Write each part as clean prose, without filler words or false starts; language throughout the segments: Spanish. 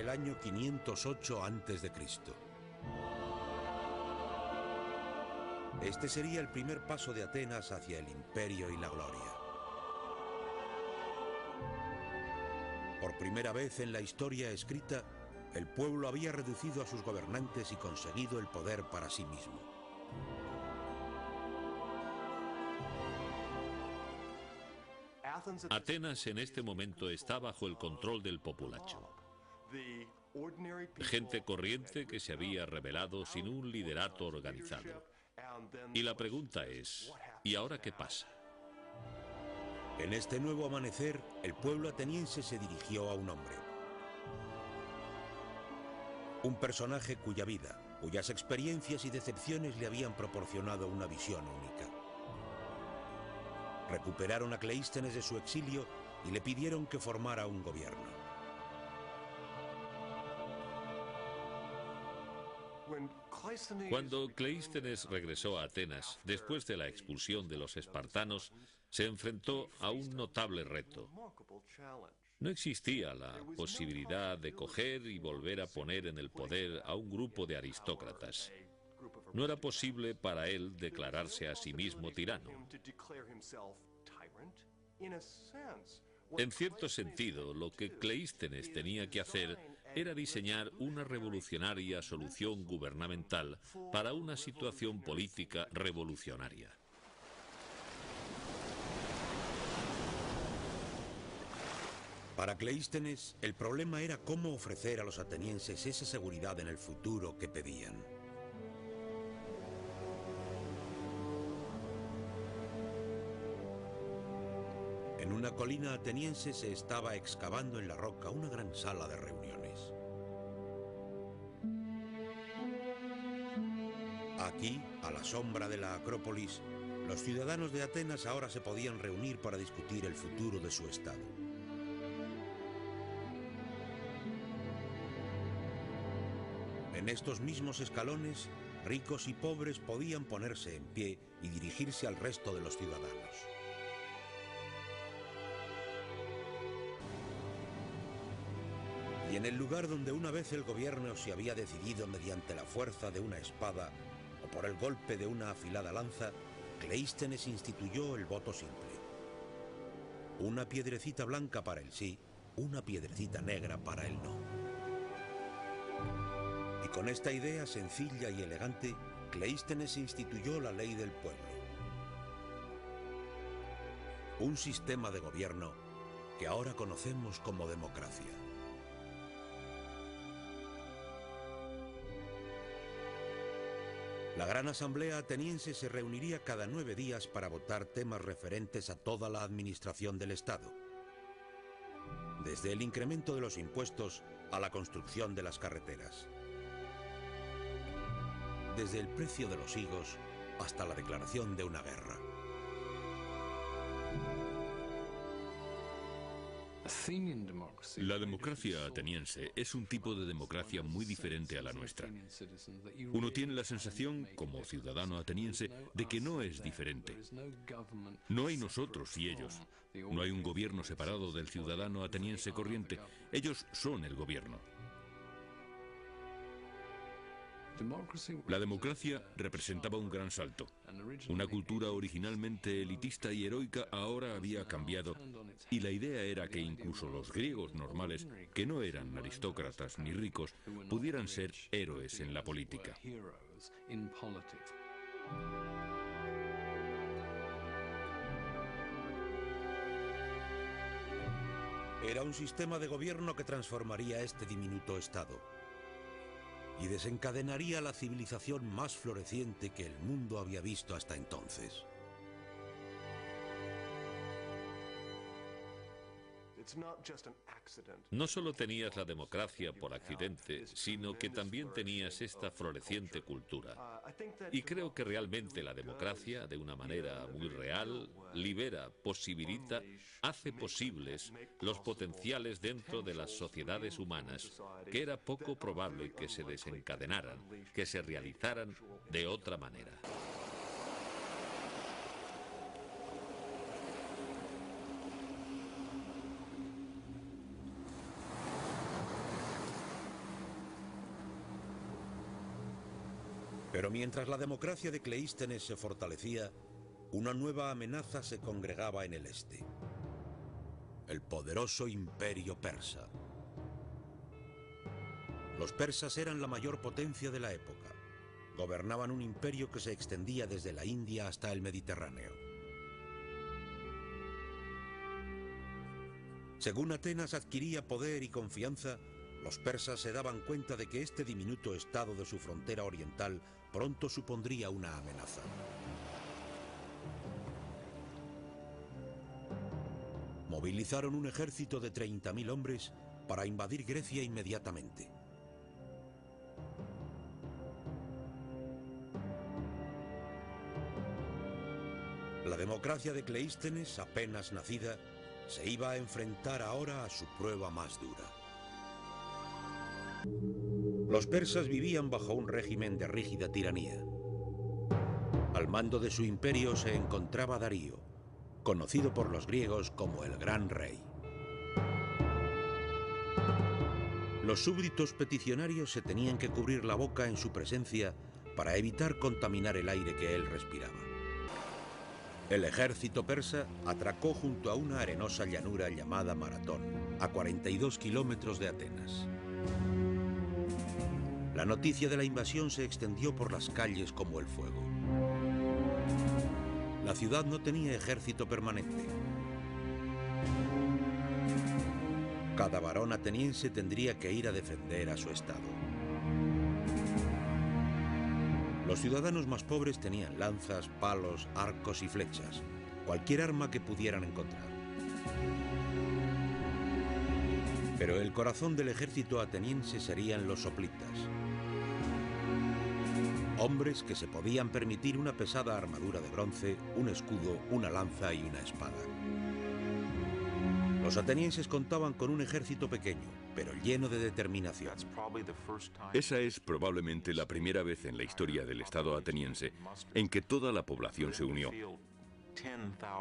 el año 508 a.C. Este sería el primer paso de Atenas hacia el imperio y la gloria. Por primera vez en la historia escrita, el pueblo había reducido a sus gobernantes y conseguido el poder para sí mismo. Atenas en este momento está bajo el control del populacho. Gente corriente que se había rebelado sin un liderato organizado. Y la pregunta es, ¿y ahora qué pasa? En este nuevo amanecer, el pueblo ateniense se dirigió a un hombre. Un personaje cuya vida, cuyas experiencias y decepciones le habían proporcionado una visión única. Recuperaron a Cleístenes de su exilio y le pidieron que formara un gobierno. Cuando Cleístenes regresó a Atenas, después de la expulsión de los espartanos, se enfrentó a un notable reto. No existía la posibilidad de coger y volver a poner en el poder a un grupo de aristócratas. No era posible para él declararse a sí mismo tirano. En cierto sentido, lo que Cleístenes tenía que hacer era diseñar una revolucionaria solución gubernamental para una situación política revolucionaria. Para Cleístenes, el problema era cómo ofrecer a los atenienses esa seguridad en el futuro que pedían. En una colina ateniense se estaba excavando en la roca una gran sala de reuniones. Aquí, a la sombra de la Acrópolis, los ciudadanos de Atenas ahora se podían reunir para discutir el futuro de su estado. En estos mismos escalones, ricos y pobres podían ponerse en pie y dirigirse al resto de los ciudadanos. Y en el lugar donde una vez el gobierno se había decidido mediante la fuerza de una espada o por el golpe de una afilada lanza, Cleístenes instituyó el voto simple. Una piedrecita blanca para el sí, una piedrecita negra para el no. Y con esta idea sencilla y elegante, Cleístenes instituyó la ley del pueblo. Un sistema de gobierno que ahora conocemos como democracia. La Gran Asamblea Ateniense se reuniría cada 9 días para votar temas referentes a toda la administración del Estado. Desde el incremento de los impuestos a la construcción de las carreteras. Desde el precio de los higos hasta la declaración de una guerra. La democracia ateniense es un tipo de democracia muy diferente a la nuestra. Uno tiene la sensación, como ciudadano ateniense, de que no es diferente. No hay nosotros y ellos. No hay un gobierno separado del ciudadano ateniense corriente. Ellos son el gobierno. La democracia representaba un gran salto. Una cultura originalmente elitista y heroica ahora había cambiado, y la idea era que incluso los griegos normales, que no eran aristócratas ni ricos, pudieran ser héroes en la política. Era un sistema de gobierno que transformaría este diminuto estado y desencadenaría la civilización más floreciente que el mundo había visto hasta entonces. No solo tenías la democracia por accidente, sino que también tenías esta floreciente cultura. Y creo que realmente la democracia, de una manera muy real, libera, posibilita, hace posibles los potenciales dentro de las sociedades humanas, que era poco probable que se desencadenaran, que se realizaran de otra manera. Pero mientras la democracia de Cleístenes se fortalecía, una nueva amenaza se congregaba en el este: el poderoso imperio persa. Los persas eran la mayor potencia de la época. Gobernaban un imperio que se extendía desde la India hasta el Mediterráneo. Según Atenas adquiría poder y confianza, los persas se daban cuenta de que este diminuto estado de su frontera oriental pronto supondría una amenaza. Movilizaron un ejército de 30.000 hombres para invadir Grecia inmediatamente. La democracia de Cleístenes, apenas nacida, se iba a enfrentar ahora a su prueba más dura. Los persas vivían bajo un régimen de rígida tiranía. Al mando de su imperio se encontraba Darío, conocido por los griegos como el Gran Rey. Los súbditos peticionarios se tenían que cubrir la boca en su presencia para evitar contaminar el aire que él respiraba. El ejército persa atracó junto a una arenosa llanura llamada Maratón, a 42 kilómetros de Atenas. La noticia de la invasión se extendió por las calles como el fuego. La ciudad no tenía ejército permanente. Cada varón ateniense tendría que ir a defender a su estado. Los ciudadanos más pobres tenían lanzas, palos, arcos y flechas, cualquier arma que pudieran encontrar. Pero el corazón del ejército ateniense serían los hoplitas. Hombres que se podían permitir una pesada armadura de bronce, un escudo, una lanza y una espada. Los atenienses contaban con un ejército pequeño, pero lleno de determinación. Esa es probablemente la primera vez en la historia del Estado ateniense en que toda la población se unió.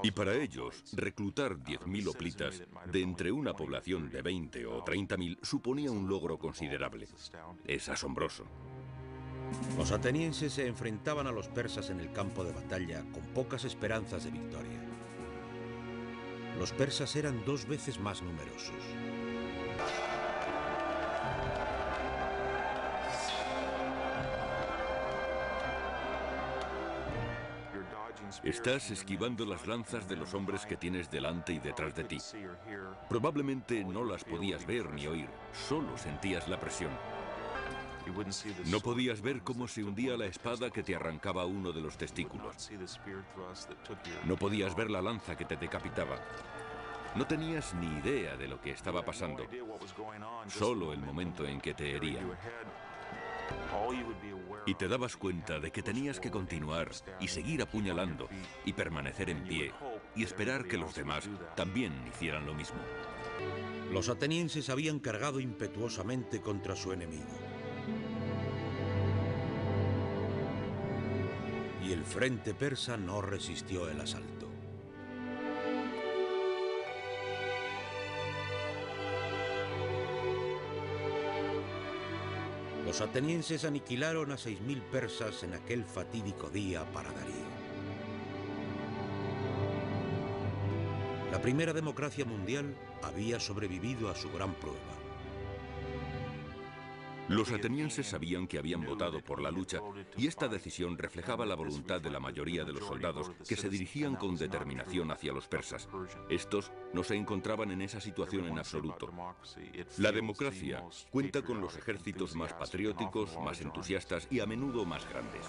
Y para ellos, reclutar 10.000 hoplitas de entre una población de 20 o 30.000 suponía un logro considerable. Es asombroso. Los atenienses se enfrentaban a los persas en el campo de batalla con pocas esperanzas de victoria. Los persas eran 2 veces más numerosos. Estás esquivando las lanzas de los hombres que tienes delante y detrás de ti. Probablemente no las podías ver ni oír, solo sentías la presión. No podías ver cómo se hundía la espada que te arrancaba uno de los testículos. No podías ver la lanza que te decapitaba. No tenías ni idea de lo que estaba pasando, solo el momento en que te herían. Y te dabas cuenta de que tenías que continuar y seguir apuñalando y permanecer en pie y esperar que los demás también hicieran lo mismo. Los atenienses habían cargado impetuosamente contra su enemigo. Y el frente persa no resistió el asalto. Los atenienses aniquilaron a 6.000 persas en aquel fatídico día para Darío. La primera democracia mundial había sobrevivido a su gran prueba. Los atenienses sabían que habían votado por la lucha y esta decisión reflejaba la voluntad de la mayoría de los soldados que se dirigían con determinación hacia los persas. Estos no se encontraban en esa situación en absoluto. La democracia cuenta con los ejércitos más patrióticos, más entusiastas y a menudo más grandes.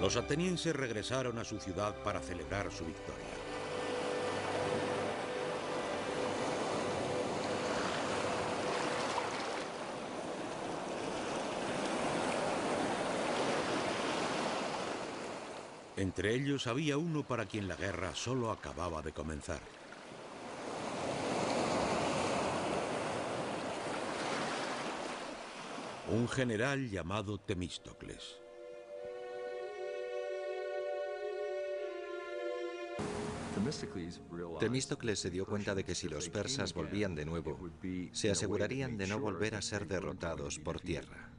Los atenienses regresaron a su ciudad para celebrar su victoria. Entre ellos había uno para quien la guerra solo acababa de comenzar. Un general llamado Temístocles. Temístocles se dio cuenta de que si los persas volvían de nuevo, se asegurarían de no volver a ser derrotados por tierra.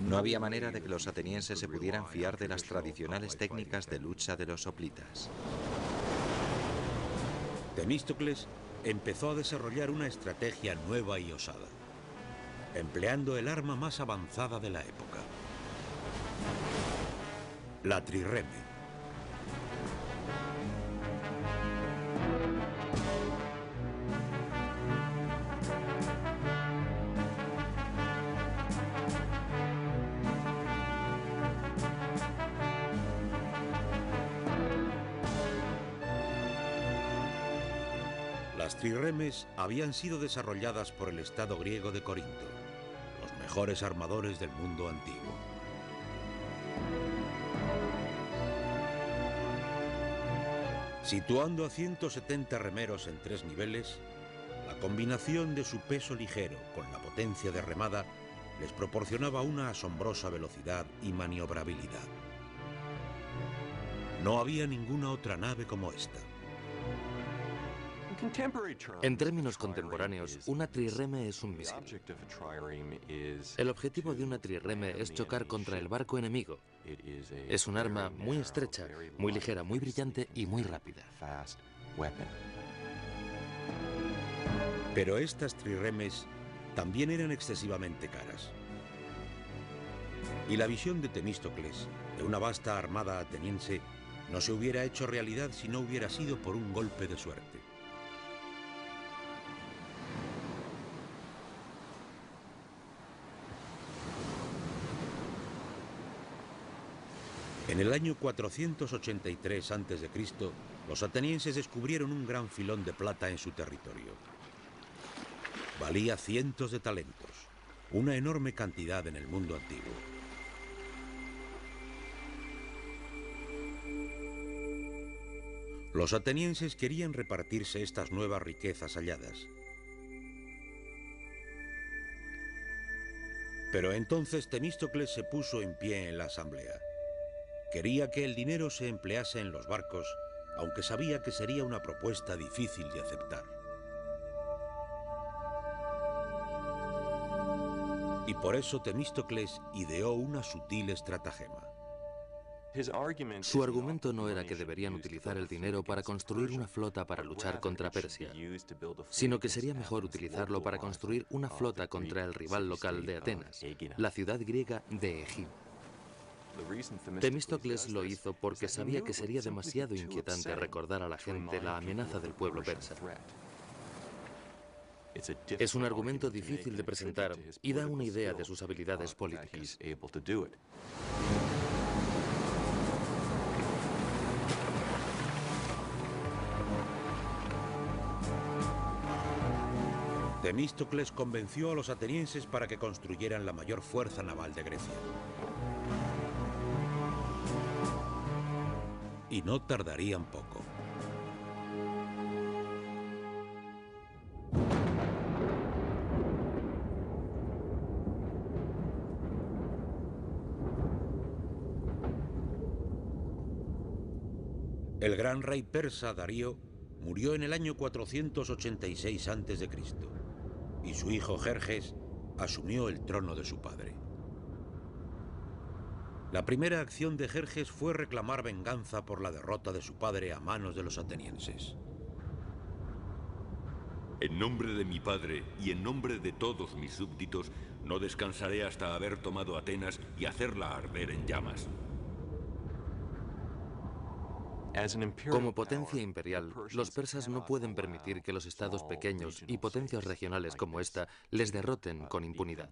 No había manera de que los atenienses se pudieran fiar de las tradicionales técnicas de lucha de los hoplitas. Temístocles empezó a desarrollar una estrategia nueva y osada, empleando el arma más avanzada de la época: la trireme. Las trirremes habían sido desarrolladas por el Estado griego de Corinto, los mejores armadores del mundo antiguo. Situando a 170 remeros en 3 niveles, la combinación de su peso ligero con la potencia de remada les proporcionaba una asombrosa velocidad y maniobrabilidad. No había ninguna otra nave como esta. En términos contemporáneos, una trireme es un misil. El objetivo de una trireme es chocar contra el barco enemigo. Es un arma muy estrecha, muy ligera, muy brillante y muy rápida. Pero estas trirremes también eran excesivamente caras. Y la visión de Temístocles, de una vasta armada ateniense, no se hubiera hecho realidad si no hubiera sido por un golpe de suerte. En el año 483 a.C., los atenienses descubrieron un gran filón de plata en su territorio. Valía cientos de talentos, una enorme cantidad en el mundo antiguo. Los atenienses querían repartirse estas nuevas riquezas halladas. Pero entonces Temístocles se puso en pie en la asamblea. Quería que el dinero se emplease en los barcos, aunque sabía que sería una propuesta difícil de aceptar. Y por eso Temístocles ideó una sutil estratagema. Su argumento no era que deberían utilizar el dinero para construir una flota para luchar contra Persia, sino que sería mejor utilizarlo para construir una flota contra el rival local de Atenas, la ciudad griega de Egina. Temístocles lo hizo porque sabía que sería demasiado inquietante recordar a la gente la amenaza del pueblo persa. Es un argumento difícil de presentar y da una idea de sus habilidades políticas. Temístocles convenció a los atenienses para que construyeran la mayor fuerza naval de Grecia. Y no tardarían poco. El gran rey persa Darío murió en el año 486 a.C. y su hijo Jerjes asumió el trono de su padre. La primera acción de Jerjes fue reclamar venganza por la derrota de su padre a manos de los atenienses. En nombre de mi padre y en nombre de todos mis súbditos, no descansaré hasta haber tomado Atenas y hacerla arder en llamas. Como potencia imperial, los persas no pueden permitir que los estados pequeños y potencias regionales como esta les derroten con impunidad.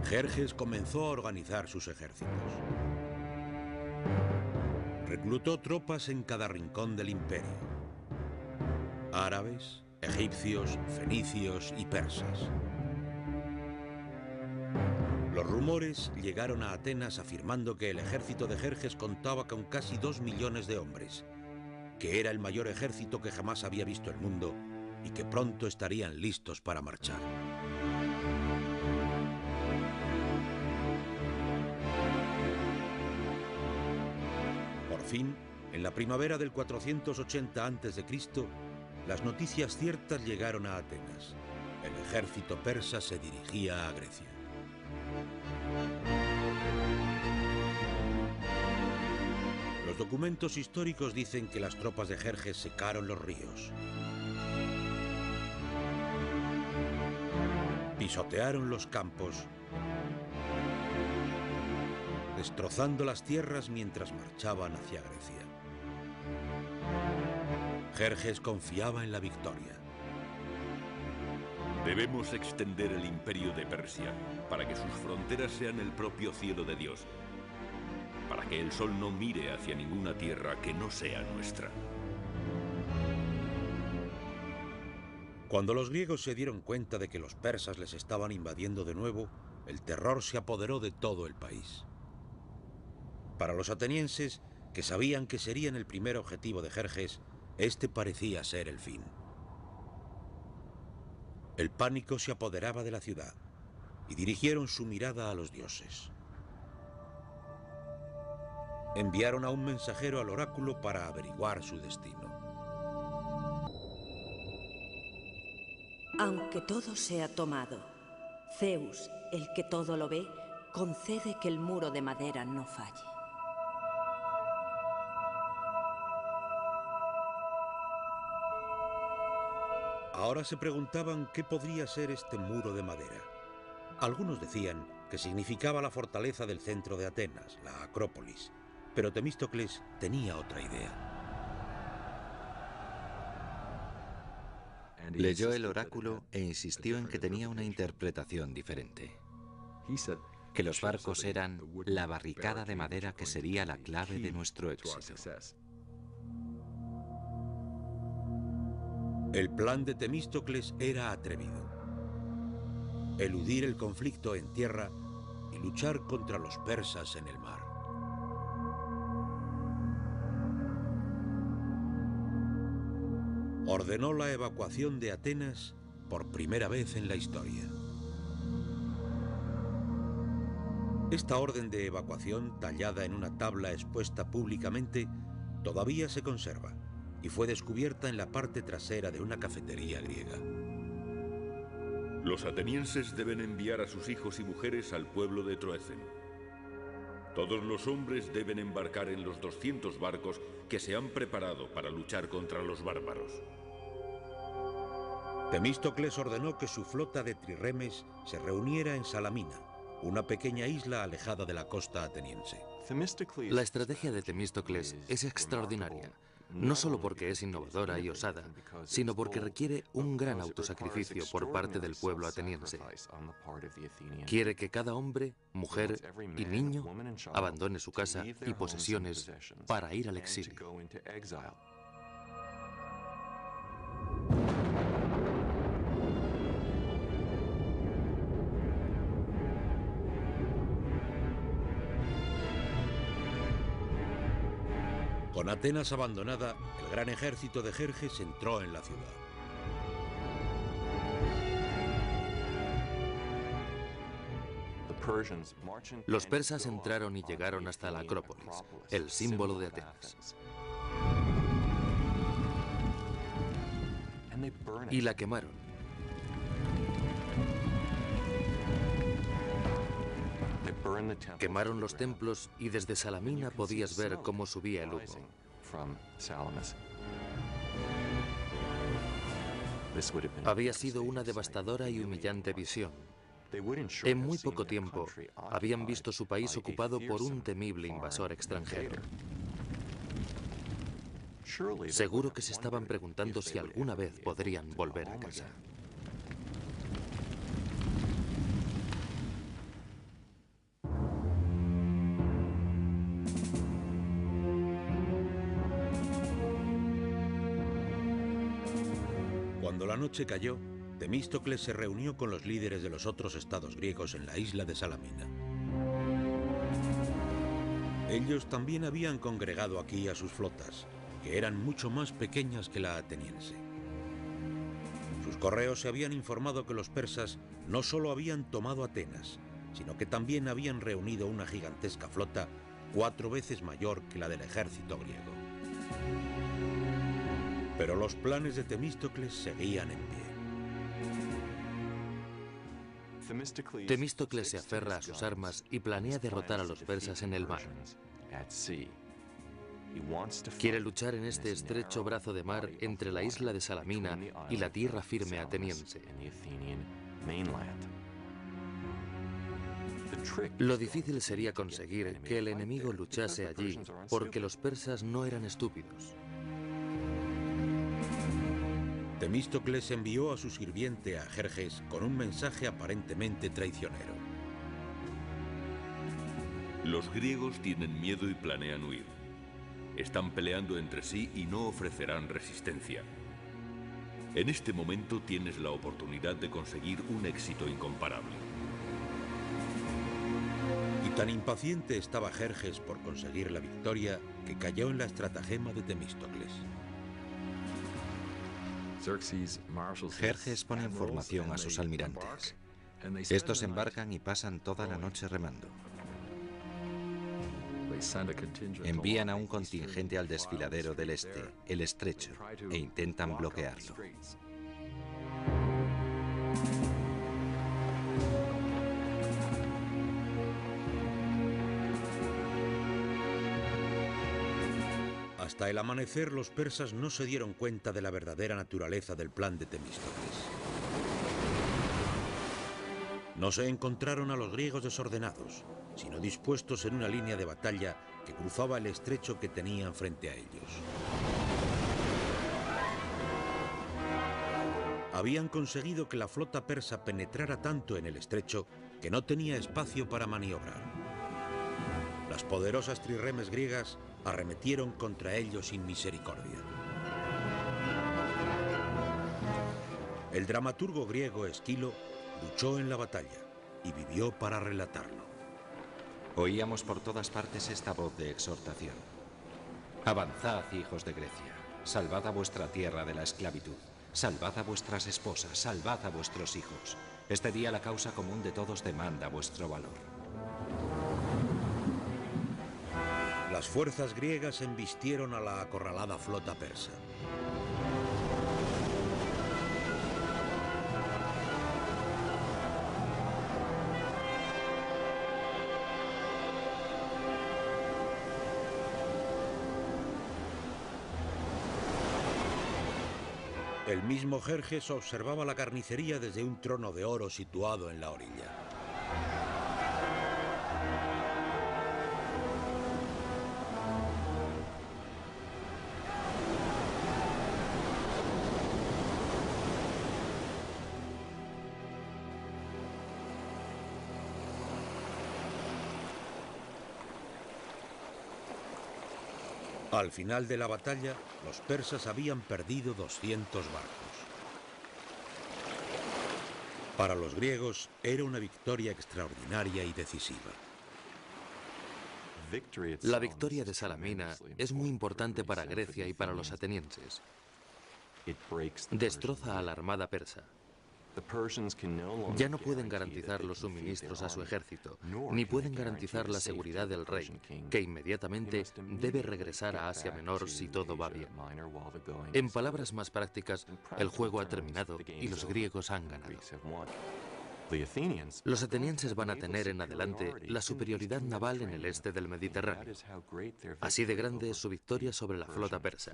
Jerjes comenzó a organizar sus ejércitos. Reclutó tropas en cada rincón del imperio: árabes, egipcios, fenicios y persas. Los rumores llegaron a Atenas afirmando que el ejército de Jerjes contaba con casi 2 millones de hombres, que era el mayor ejército que jamás había visto el mundo y que pronto estarían listos para marchar. Por fin, en la primavera del 480 a.C., las noticias ciertas llegaron a Atenas. el ejército persa se dirigía a Grecia. Los documentos históricos dicen que las tropas de Jerjes secaron los ríos, pisotearon los campos, destrozando las tierras mientras marchaban hacia Grecia. Jerjes confiaba en la victoria. Debemos extender el imperio de Persia para que sus fronteras sean el propio cielo de Dios, para que el sol no mire hacia ninguna tierra que no sea nuestra. Cuando los griegos se dieron cuenta de que los persas les estaban invadiendo de nuevo, el terror se apoderó de todo el país. Para los atenienses, que sabían que serían el primer objetivo de Jerjes, este parecía ser el fin. El pánico se apoderaba de la ciudad y dirigieron su mirada a los dioses. Enviaron a un mensajero al oráculo para averiguar su destino. Aunque todo sea tomado, Zeus, el que todo lo ve, concede que el muro de madera no falle. Ahora se preguntaban qué podría ser este muro de madera. Algunos decían que significaba la fortaleza del centro de Atenas, la Acrópolis, pero Temístocles tenía otra idea. Leyó el oráculo e insistió en que tenía una interpretación diferente. Que los barcos eran la barricada de madera que sería la clave de nuestro éxito. El plan de Temístocles era atrevido. Eludir el conflicto en tierra y luchar contra los persas en el mar. Ordenó la evacuación de Atenas por primera vez en la historia. Esta orden de evacuación, tallada en una tabla expuesta públicamente, todavía se conserva y fue descubierta en la parte trasera de una cafetería griega. Los atenienses deben enviar a sus hijos y mujeres al pueblo de Troecen. Todos los hombres deben embarcar en los 200 barcos que se han preparado para luchar contra los bárbaros. Temístocles ordenó que su flota de trirremes se reuniera en Salamina, una pequeña isla alejada de la costa ateniense. La estrategia de Temístocles es extraordinaria, no solo porque es innovadora y osada, sino porque requiere un gran autosacrificio por parte del pueblo ateniense. Quiere que cada hombre, mujer y niño abandone su casa y posesiones para ir al exilio. Con Atenas abandonada, el gran ejército de Jerjes entró en la ciudad. Los persas entraron y llegaron hasta la Acrópolis, el símbolo de Atenas. Y la quemaron. Quemaron los templos y desde Salamina podías ver cómo subía el humo. Había sido una devastadora y humillante visión. En muy poco tiempo habían visto su país ocupado por un temible invasor extranjero. Seguro que se estaban preguntando si alguna vez podrían volver a casa. Cuando la noche cayó, Temístocles se reunió con los líderes de los otros estados griegos en la isla de Salamina. Ellos también habían congregado aquí a sus flotas, que eran mucho más pequeñas que la ateniense. Sus correos se habían informado que los persas no solo habían tomado Atenas, sino que también habían reunido una gigantesca flota 4 veces mayor que la del ejército griego. Pero los planes de Temístocles seguían en pie. Temístocles se aferra a sus armas y planea derrotar a los persas en el mar. Quiere luchar en este estrecho brazo de mar entre la isla de Salamina y la tierra firme ateniense. Lo difícil sería conseguir que el enemigo luchase allí, porque los persas no eran estúpidos. Temístocles envió a su sirviente a Jerjes con un mensaje aparentemente traicionero. Los griegos tienen miedo y planean huir. Están peleando entre sí y no ofrecerán resistencia. En este momento tienes la oportunidad de conseguir un éxito incomparable. Y tan impaciente estaba Jerjes por conseguir la victoria que cayó en la estratagema de Temístocles. Jerjes pone en formación a sus almirantes. Estos embarcan y pasan toda la noche remando. Envían a un contingente al desfiladero del este, el estrecho, e intentan bloquearlo. Hasta el amanecer, los persas no se dieron cuenta de la verdadera naturaleza del plan de Temístocles. No se encontraron a los griegos desordenados, sino dispuestos en una línea de batalla que cruzaba el estrecho que tenían frente a ellos. Habían conseguido que la flota persa penetrara tanto en el estrecho que no tenía espacio para maniobrar. Las poderosas trirremes griegas arremetieron contra ellos sin misericordia. El dramaturgo griego Esquilo luchó en la batalla y vivió para relatarlo. Oíamos por todas partes esta voz de exhortación. Avanzad, hijos de Grecia, salvad a vuestra tierra de la esclavitud, salvad a vuestras esposas, salvad a vuestros hijos. Este día la causa común de todos demanda vuestro valor. Las fuerzas griegas embistieron a la acorralada flota persa. El mismo Jerjes observaba la carnicería desde un trono de oro situado en la orilla. Al final de la batalla, los persas habían perdido 200 barcos. Para los griegos era una victoria extraordinaria y decisiva. La victoria de Salamina es muy importante para Grecia y para los atenienses. Destroza a la armada persa. Ya no pueden garantizar los suministros a su ejército, ni pueden garantizar la seguridad del rey, que inmediatamente debe regresar a Asia Menor si todo va bien. En palabras más prácticas, el juego ha terminado y los griegos han ganado. Los atenienses van a tener en adelante la superioridad naval en el este del Mediterráneo. Así de grande es su victoria sobre la flota persa.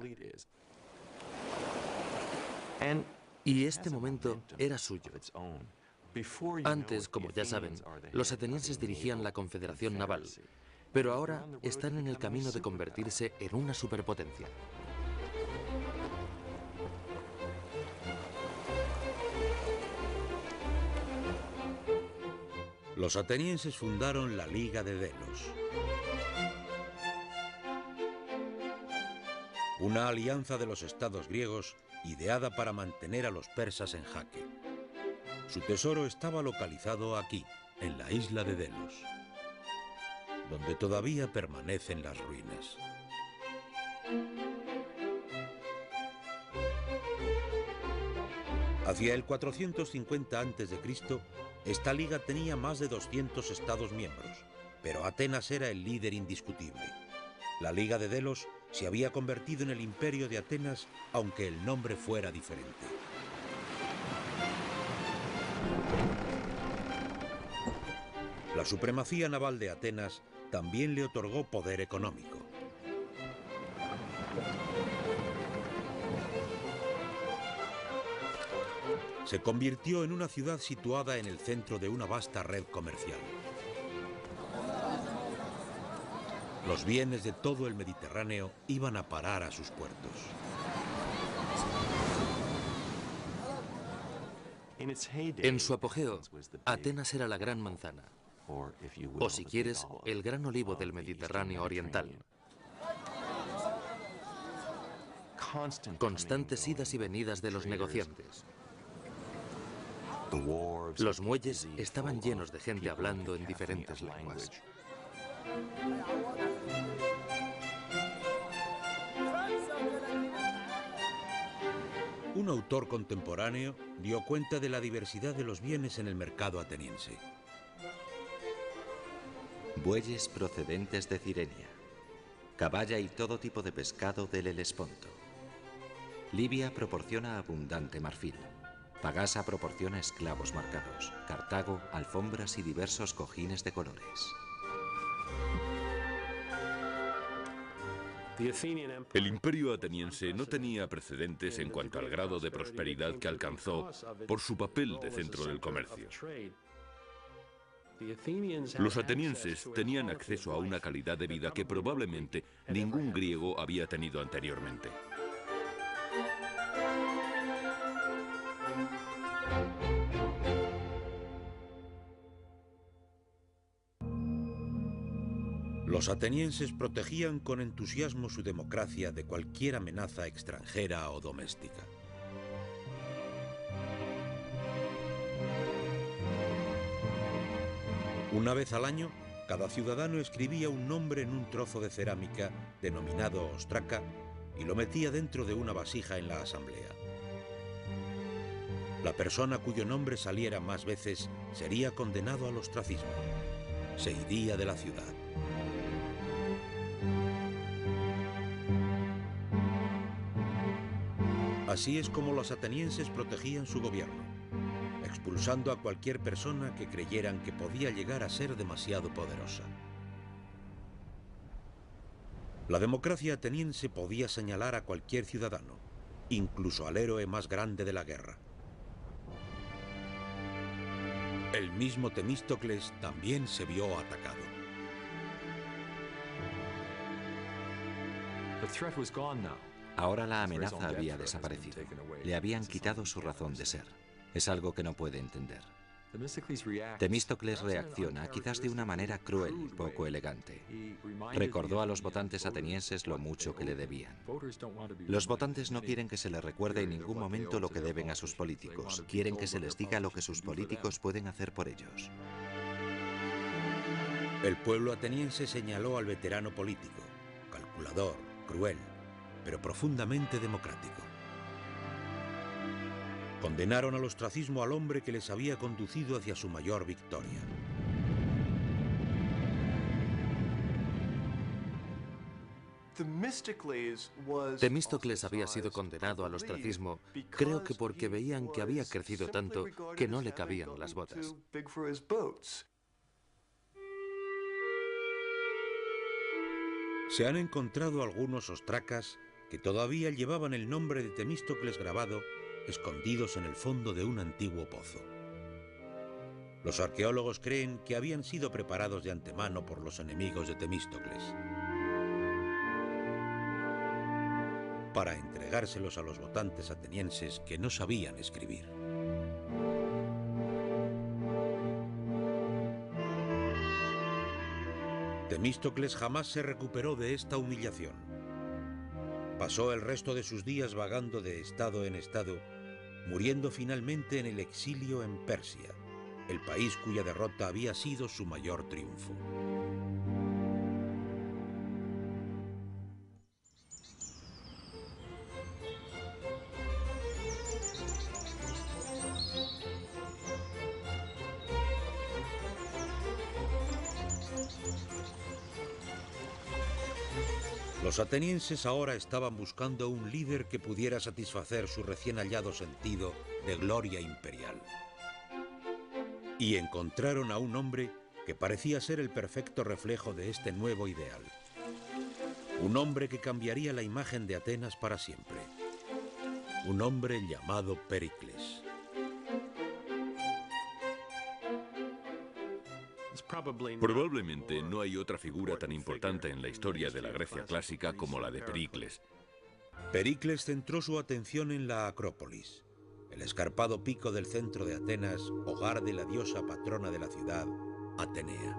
Y este momento era suyo. Antes, como ya saben, los atenienses dirigían la confederación naval, pero ahora están en el camino de convertirse en una superpotencia. Los atenienses fundaron la Liga de Delos, una alianza de los estados griegos ideada para mantener a los persas en jaque. Su tesoro estaba localizado aquí, en la isla de Delos, donde todavía permanecen las ruinas. Hacia el 450 a.C., esta liga tenía más de 200 estados miembros, pero Atenas era el líder indiscutible. La Liga de Delos se había convertido en el imperio de Atenas, aunque el nombre fuera diferente. La supremacía naval de Atenas también le otorgó poder económico. Se convirtió en una ciudad situada en el centro de una vasta red comercial. Los bienes de todo el Mediterráneo iban a parar a sus puertos. En su apogeo, Atenas era la gran manzana, o si quieres, el gran olivo del Mediterráneo oriental. Constantes idas y venidas de los negociantes. Los muelles estaban llenos de gente hablando en diferentes lenguas. Un autor contemporáneo dio cuenta de la diversidad de los bienes en el mercado ateniense. Bueyes procedentes de Cirenia, caballa y todo tipo de pescado del Helesponto. Libia proporciona abundante marfil. Pagasa proporciona esclavos marcados. Cartago, alfombras y diversos cojines de colores. El imperio ateniense no tenía precedentes en cuanto al grado de prosperidad que alcanzó por su papel de centro del comercio. Los atenienses tenían acceso a una calidad de vida que probablemente ningún griego había tenido anteriormente. Los atenienses protegían con entusiasmo su democracia de cualquier amenaza extranjera o doméstica. Una vez al año, cada ciudadano escribía un nombre en un trozo de cerámica denominado ostraca y lo metía dentro de una vasija en la asamblea. La persona cuyo nombre saliera más veces sería condenado al ostracismo. Se iría de la ciudad. Así es como los atenienses protegían su gobierno, expulsando a cualquier persona que creyeran que podía llegar a ser demasiado poderosa. La democracia ateniense podía señalar a cualquier ciudadano, incluso al héroe más grande de la guerra. El mismo Temístocles también se vio atacado. Ahora la amenaza había desaparecido. Le habían quitado su razón de ser. Es algo que no puede entender. Temístocles reacciona, quizás de una manera cruel, poco elegante. Recordó a los votantes atenienses lo mucho que le debían. Los votantes no quieren que se les recuerde en ningún momento lo que deben a sus políticos. Quieren que se les diga lo que sus políticos pueden hacer por ellos. El pueblo ateniense señaló al veterano político, calculador, cruel, pero profundamente democrático. Condenaron al ostracismo al hombre que les había conducido hacia su mayor victoria. Temístocles había sido condenado al ostracismo, creo que porque veían que había crecido tanto que no le cabían las botas. Se han encontrado algunos ostracas que todavía llevaban el nombre de Temístocles grabado, escondidos en el fondo de un antiguo pozo. Los arqueólogos creen que habían sido preparados de antemano por los enemigos de Temístocles para entregárselos a los votantes atenienses que no sabían escribir. Temístocles jamás se recuperó de esta humillación. Pasó el resto de sus días vagando de estado en estado, muriendo finalmente en el exilio en Persia, el país cuya derrota había sido su mayor triunfo. Los atenienses ahora estaban buscando un líder que pudiera satisfacer su recién hallado sentido de gloria imperial. Y encontraron a un hombre que que parecía ser el perfecto reflejo de este nuevo ideal. Un hombre que cambiaría la imagen de Atenas para siempre. Un hombre llamado Pericles. Probablemente no hay otra figura tan importante en la historia de la Grecia clásica como la de Pericles. Pericles centró su atención en la Acrópolis, el escarpado pico del centro de Atenas, hogar de la diosa patrona de la ciudad, Atenea.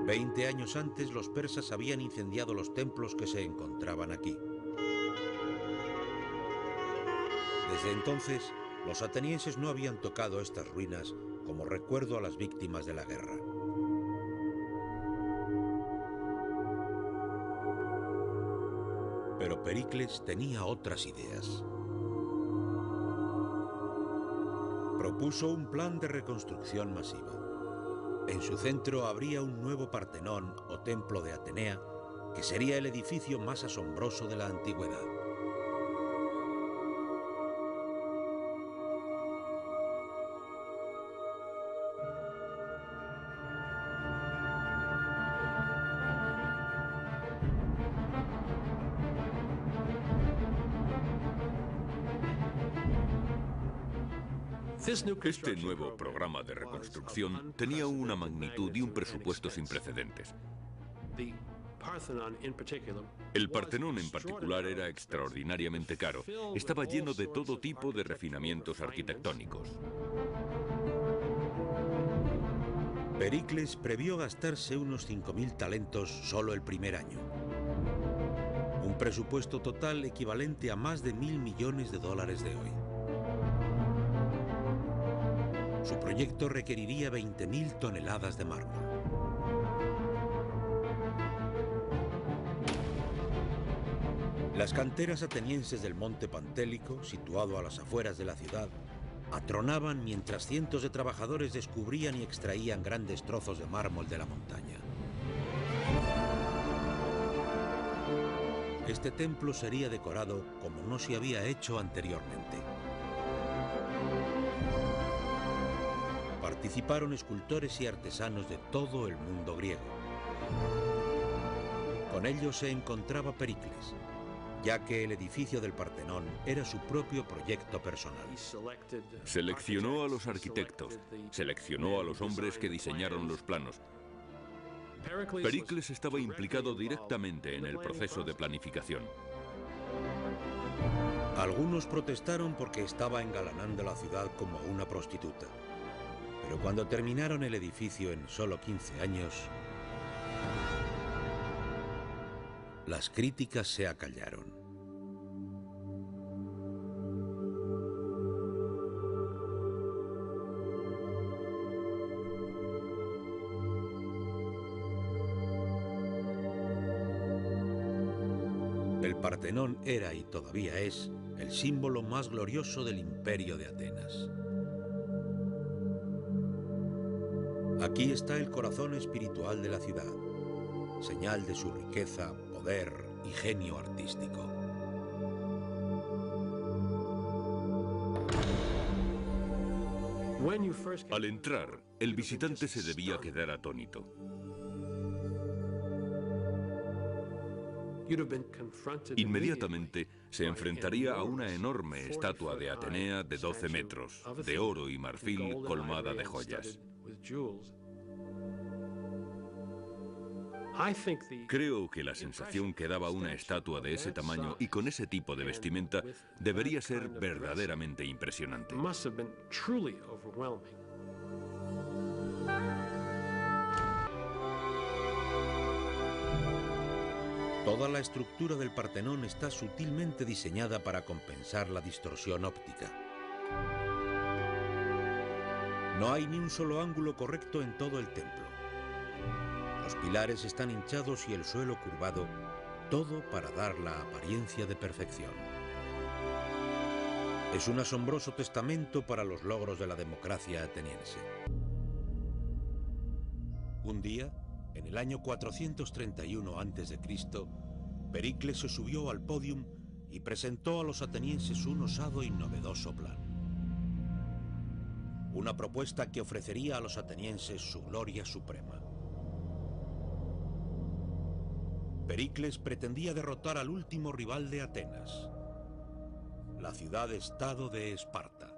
Veinte años antes, los persas habían incendiado los templos que se encontraban aquí. Desde entonces, los atenienses no habían tocado estas ruinas como recuerdo a las víctimas de la guerra. Pero Pericles tenía otras ideas. Propuso un plan de reconstrucción masiva. En su centro habría un nuevo Partenón o templo de Atenea, que sería el edificio más asombroso de la antigüedad. Este nuevo programa de reconstrucción tenía una magnitud y un presupuesto sin precedentes. El Partenón en particular era extraordinariamente caro. Estaba lleno de todo tipo de refinamientos arquitectónicos. Pericles previó gastarse unos 5.000 talentos solo el primer año. Un presupuesto total equivalente a más de $1.000 millones de hoy. Su proyecto requeriría 20.000 toneladas de mármol. Las canteras atenienses del Monte Pantélico, situado a las afueras de la ciudad, atronaban mientras cientos de trabajadores descubrían y extraían grandes trozos de mármol de la montaña. Este templo sería decorado como no se había hecho anteriormente. Participaron escultores y artesanos de todo el mundo griego. Con ellos se encontraba Pericles, ya que el edificio del Partenón era su propio proyecto personal. Seleccionó a los arquitectos, seleccionó a los hombres que diseñaron los planos. Pericles estaba implicado directamente en el proceso de planificación. Algunos protestaron porque estaba engalanando la ciudad como una prostituta. Pero cuando terminaron el edificio en solo 15 años, las críticas se acallaron. El Partenón era y todavía es el símbolo más glorioso del imperio de Atenas. Aquí está el corazón espiritual de la ciudad, señal de su riqueza, poder y genio artístico. Al entrar, el visitante se debía quedar atónito. Inmediatamente se enfrentaría a una enorme estatua de Atenea de 12 metros, de oro y marfil colmada de joyas. Creo que la sensación que daba una estatua de ese tamaño y con ese tipo de vestimenta debería ser verdaderamente impresionante. Toda la estructura del Partenón está sutilmente diseñada para compensar la distorsión óptica. No hay ni un solo ángulo correcto en todo el templo. Los pilares están hinchados y el suelo curvado, todo para dar la apariencia de perfección. Es un asombroso testamento para los logros de la democracia ateniense. Un día, en el año 431 a.C., Pericles se subió al pódium y presentó a los atenienses un osado y novedoso plan. Una propuesta que ofrecería a los atenienses su gloria suprema. Pericles pretendía derrotar al último rival de Atenas, la ciudad-estado de Esparta.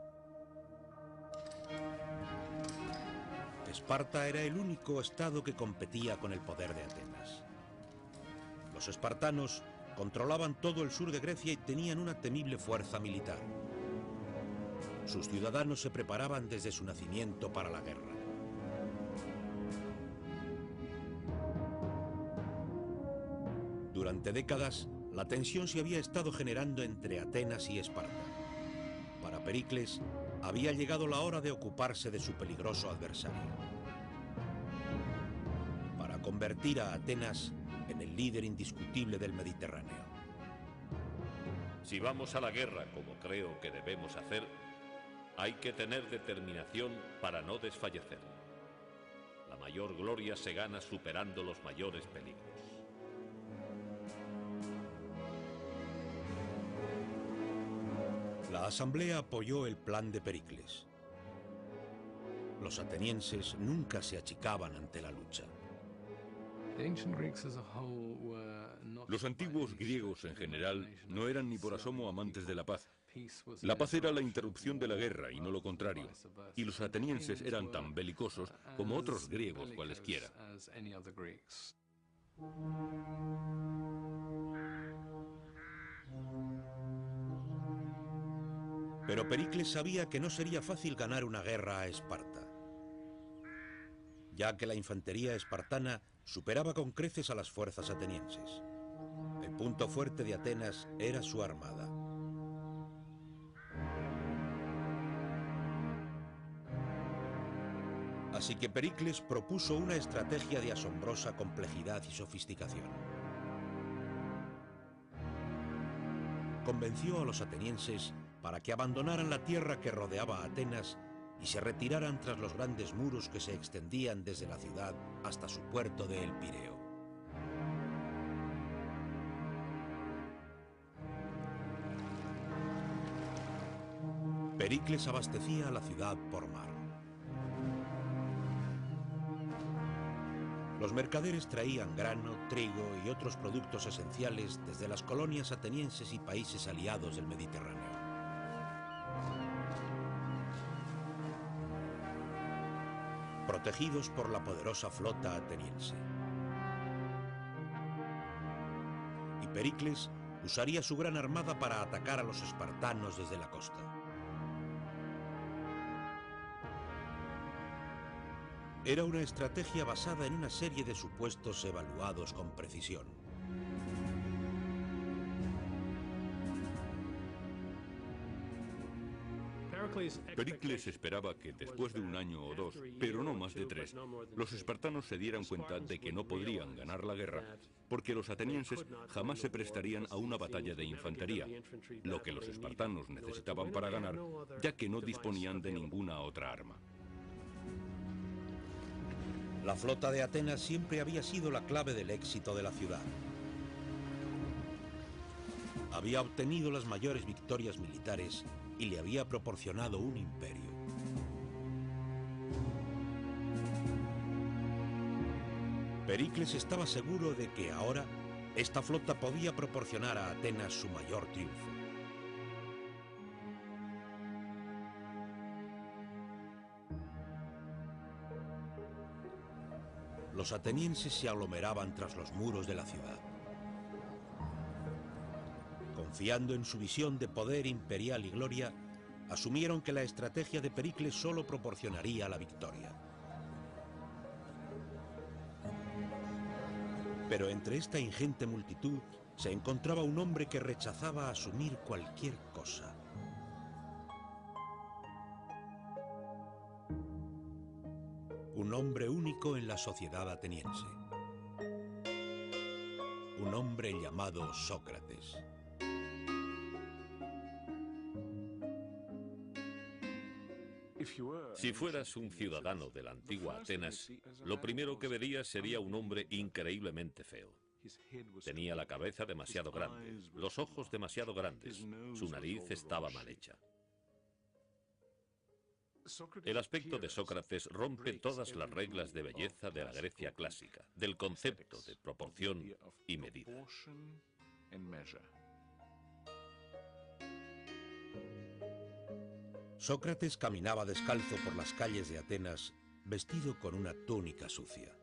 Esparta era el único estado que competía con el poder de Atenas. Los espartanos controlaban todo el sur de Grecia y tenían una temible fuerza militar. Sus ciudadanos se preparaban desde su nacimiento para la guerra. Durante décadas, la tensión se había estado generando entre Atenas y Esparta. Para Pericles, había llegado la hora de ocuparse de su peligroso adversario. Para convertir a Atenas en el líder indiscutible del Mediterráneo. Si vamos a la guerra, como creo que debemos hacer, hay que tener determinación para no desfallecer. La mayor gloria se gana superando los mayores peligros. La asamblea apoyó el plan de Pericles. Los atenienses nunca se achicaban ante la lucha. Los antiguos griegos en general no eran ni por asomo amantes de la paz. La paz era la interrupción de la guerra y no lo contrario. Y los atenienses eran tan belicosos como otros griegos cualesquiera. Pero Pericles sabía que no sería fácil ganar una guerra a Esparta, ya que la infantería espartana superaba con creces a las fuerzas atenienses. El punto fuerte de Atenas era su armada. Así que Pericles propuso una estrategia de asombrosa complejidad y sofisticación. Convenció a los atenienses para que abandonaran la tierra que rodeaba a Atenas y se retiraran tras los grandes muros que se extendían desde la ciudad hasta su puerto de El Pireo. Pericles abastecía a la ciudad por mar. Los mercaderes traían grano, trigo y otros productos esenciales desde las colonias atenienses y países aliados del Mediterráneo. Protegidos por la poderosa flota ateniense. Y Pericles usaría su gran armada para atacar a los espartanos desde la costa. Era una estrategia basada en una serie de supuestos evaluados con precisión. Pericles esperaba que después de un año o dos, pero no más de 3, los espartanos se dieran cuenta de que no podrían ganar la guerra, porque los atenienses jamás se prestarían a una batalla de infantería, lo que los espartanos necesitaban para ganar, ya que no disponían de ninguna otra arma. La flota de Atenas siempre había sido la clave del éxito de la ciudad. Había obtenido las mayores victorias militares y le había proporcionado un imperio. Pericles estaba seguro de que ahora esta flota podía proporcionar a Atenas su mayor triunfo. Los atenienses se aglomeraban tras los muros de la ciudad. Confiando en su visión de poder imperial y gloria, asumieron que la estrategia de Pericles solo proporcionaría la victoria. Pero entre esta ingente multitud se encontraba un hombre que rechazaba asumir cualquier cosa. Un hombre único en la sociedad ateniense. Un hombre llamado Sócrates. Si fueras un ciudadano de la antigua Atenas, lo primero que verías sería un hombre increíblemente feo. Tenía la cabeza demasiado grande, los ojos demasiado grandes, su nariz estaba mal hecha. El aspecto de Sócrates rompe todas las reglas de belleza de la Grecia clásica, del concepto de proporción y medida. Sócrates caminaba descalzo por las calles de Atenas, vestido con una túnica sucia.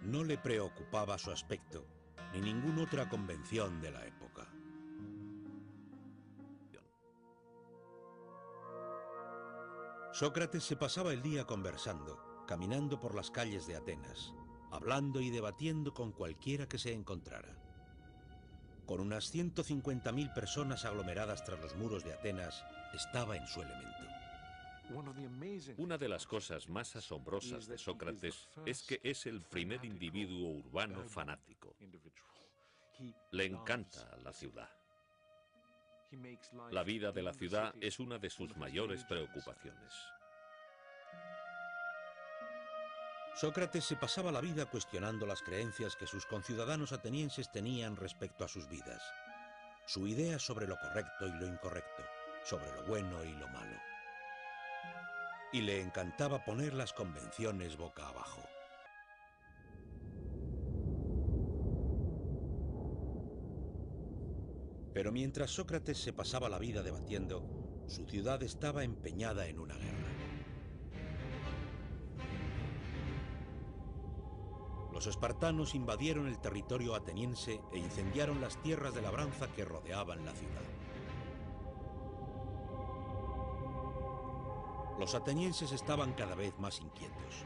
No le preocupaba su aspecto, ni ninguna otra convención de la época. Sócrates se pasaba el día conversando, caminando por las calles de Atenas, hablando y debatiendo con cualquiera que se encontrara. Con unas 150.000 personas aglomeradas tras los muros de Atenas, estaba en su elemento. Una de las cosas más asombrosas de Sócrates es que es el primer individuo urbano fanático. Le encanta la ciudad. La vida de la ciudad es una de sus mayores preocupaciones. Sócrates se pasaba la vida cuestionando las creencias que sus conciudadanos atenienses tenían respecto a sus vidas, su idea sobre lo correcto y lo incorrecto, sobre lo bueno y lo malo. Y le encantaba poner las convenciones boca abajo. Pero mientras Sócrates se pasaba la vida debatiendo, su ciudad estaba empeñada en una guerra. Los espartanos invadieron el territorio ateniense e incendiaron las tierras de labranza que rodeaban la ciudad. Los atenienses estaban cada vez más inquietos.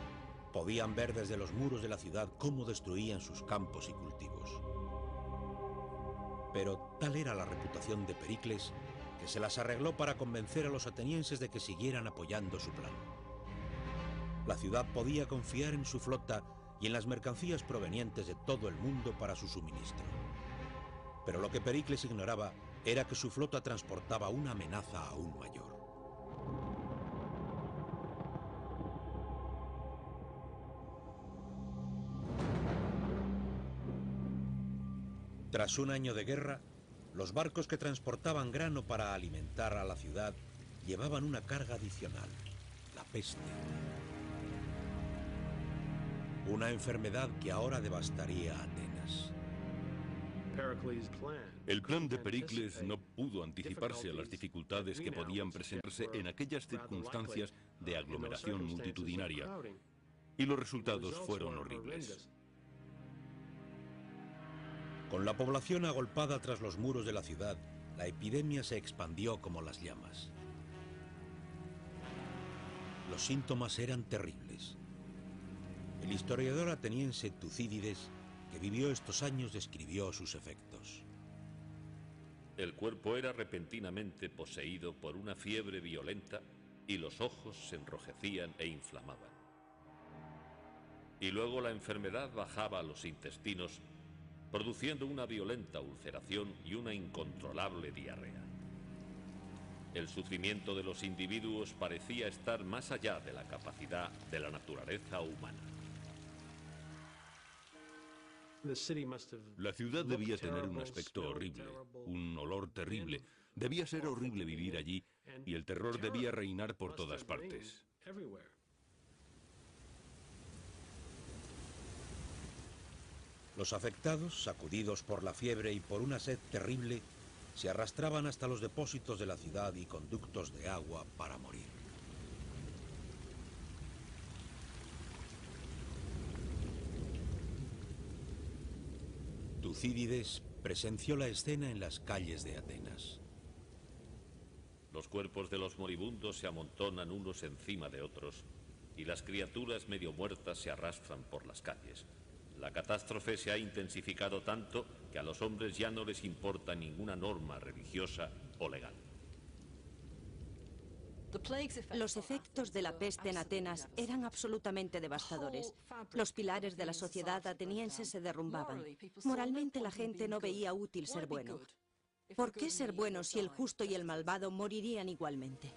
Podían ver desde los muros de la ciudad cómo destruían sus campos y cultivos. Pero tal era la reputación de Pericles que se las arregló para convencer a los atenienses de que siguieran apoyando su plan. La ciudad podía confiar en su flota y en las mercancías provenientes de todo el mundo para su suministro. Pero lo que Pericles ignoraba era que su flota transportaba una amenaza aún mayor. Tras un año de guerra, los barcos que transportaban grano para alimentar a la ciudad llevaban una carga adicional, la peste. Una enfermedad que ahora devastaría a Atenas. El plan de Pericles no pudo anticiparse a las dificultades que podían presentarse en aquellas circunstancias de aglomeración multitudinaria, y los resultados fueron horribles. Con la población agolpada tras los muros de la ciudad, la epidemia se expandió como las llamas. Los síntomas eran terribles. El historiador ateniense Tucídides, que vivió estos años, describió sus efectos. El cuerpo era repentinamente poseído por una fiebre violenta y los ojos se enrojecían e inflamaban. Y luego la enfermedad bajaba a los intestinos, produciendo una violenta ulceración y una incontrolable diarrea. El sufrimiento de los individuos parecía estar más allá de la capacidad de la naturaleza humana. La ciudad debía tener un aspecto horrible, un olor terrible. Debía ser horrible vivir allí y el terror debía reinar por todas partes. Los afectados, sacudidos por la fiebre y por una sed terrible, se arrastraban hasta los depósitos de la ciudad y conductos de agua para morir. Tucídides presenció la escena en las calles de Atenas. Los cuerpos de los moribundos se amontonan unos encima de otros y las criaturas medio muertas se arrastran por las calles. La catástrofe se ha intensificado tanto que a los hombres ya no les importa ninguna norma religiosa o legal. Los efectos de la peste en Atenas eran absolutamente devastadores. Los pilares de la sociedad ateniense se derrumbaban. Moralmente la gente no veía útil ser bueno. ¿Por qué ser bueno si el justo y el malvado morirían igualmente?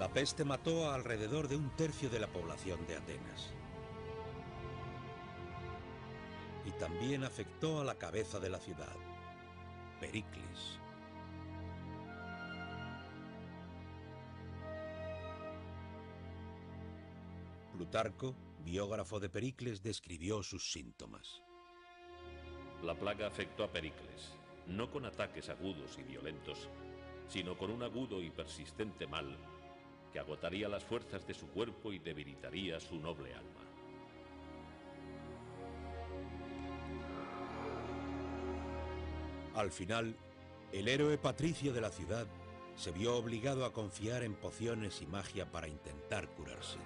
La peste mató a alrededor de 1/3 de la población de Atenas. Y también afectó a la cabeza de la ciudad, Pericles. Plutarco, biógrafo de Pericles, describió sus síntomas. La plaga afectó a Pericles, no con ataques agudos y violentos, sino con un agudo y persistente mal que agotaría las fuerzas de su cuerpo y debilitaría su noble alma. Al final, el héroe patricio de la ciudad se vio obligado a confiar en pociones y magia para intentar curarse.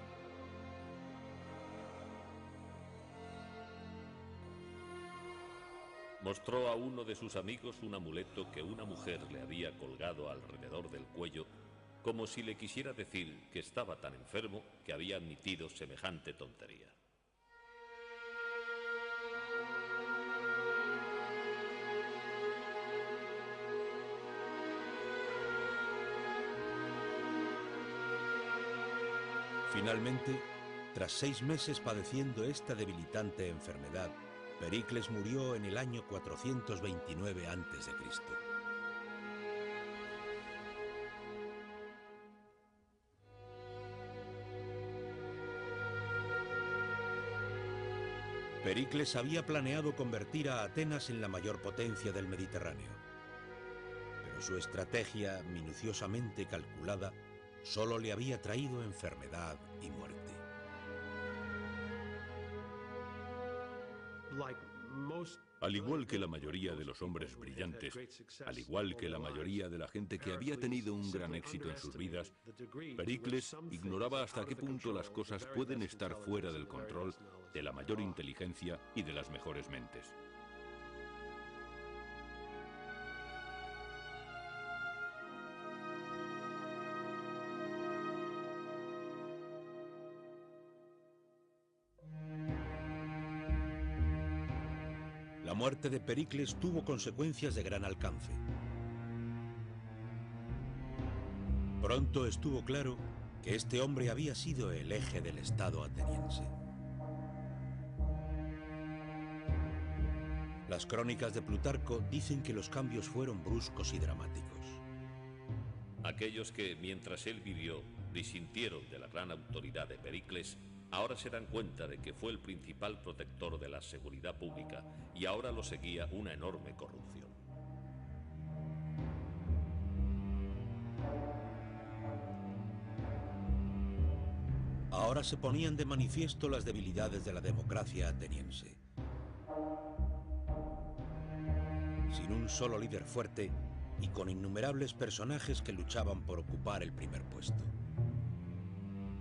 Mostró a uno de sus amigos un amuleto que una mujer le había colgado alrededor del cuello, como si le quisiera decir que estaba tan enfermo que había admitido semejante tontería. Finalmente, tras 6 meses padeciendo esta debilitante enfermedad, Pericles murió en el año 429 a.C. Pericles había planeado convertir a Atenas en la mayor potencia del Mediterráneo. Pero su estrategia, minuciosamente calculada, solo le había traído enfermedad y muerte. Al igual que la mayoría de los hombres brillantes, al igual que la mayoría de la gente que había tenido un gran éxito en sus vidas, Pericles ignoraba hasta qué punto las cosas pueden estar fuera del control de la mayor inteligencia y de las mejores mentes. La muerte de Pericles tuvo consecuencias de gran alcance. Pronto estuvo claro que este hombre había sido el eje del Estado ateniense. Las crónicas de Plutarco dicen que los cambios fueron bruscos y dramáticos. Aquellos que, mientras él vivió, disintieron de la gran autoridad de Pericles, ahora se dan cuenta de que fue el principal protector de la seguridad pública y ahora lo seguía una enorme corrupción. Ahora se ponían de manifiesto las debilidades de la democracia ateniense. Sin un solo líder fuerte y con innumerables personajes que luchaban por ocupar el primer puesto.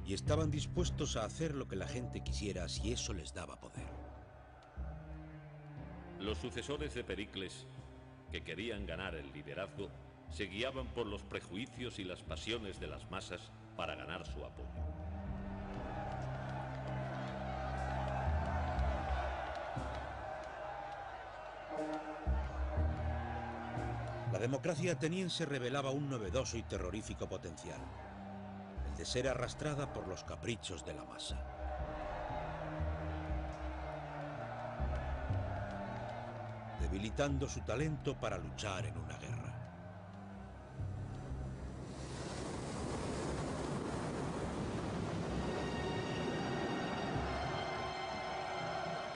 Y estaban dispuestos a hacer lo que la gente quisiera si eso les daba poder. Los sucesores de Pericles, que querían ganar el liderazgo, se guiaban por los prejuicios y las pasiones de las masas para ganar su apoyo. La democracia ateniense revelaba un novedoso y terrorífico potencial, el de ser arrastrada por los caprichos de la masa. Debilitando su talento para luchar en una guerra.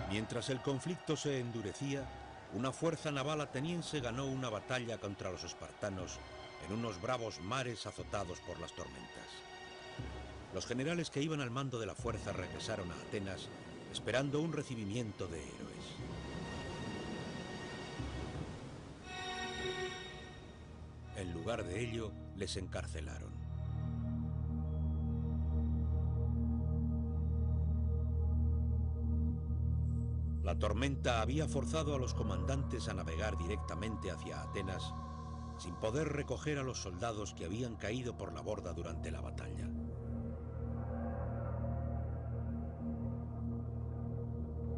Mientras el conflicto se endurecía, una fuerza naval ateniense ganó una batalla contra los espartanos en unos bravos mares azotados por las tormentas. Los generales que iban al mando de la fuerza regresaron a Atenas esperando un recibimiento de héroes. En lugar de ello, les encarcelaron. La tormenta había forzado a los comandantes a navegar directamente hacia Atenas, sin poder recoger a los soldados que habían caído por la borda durante la batalla.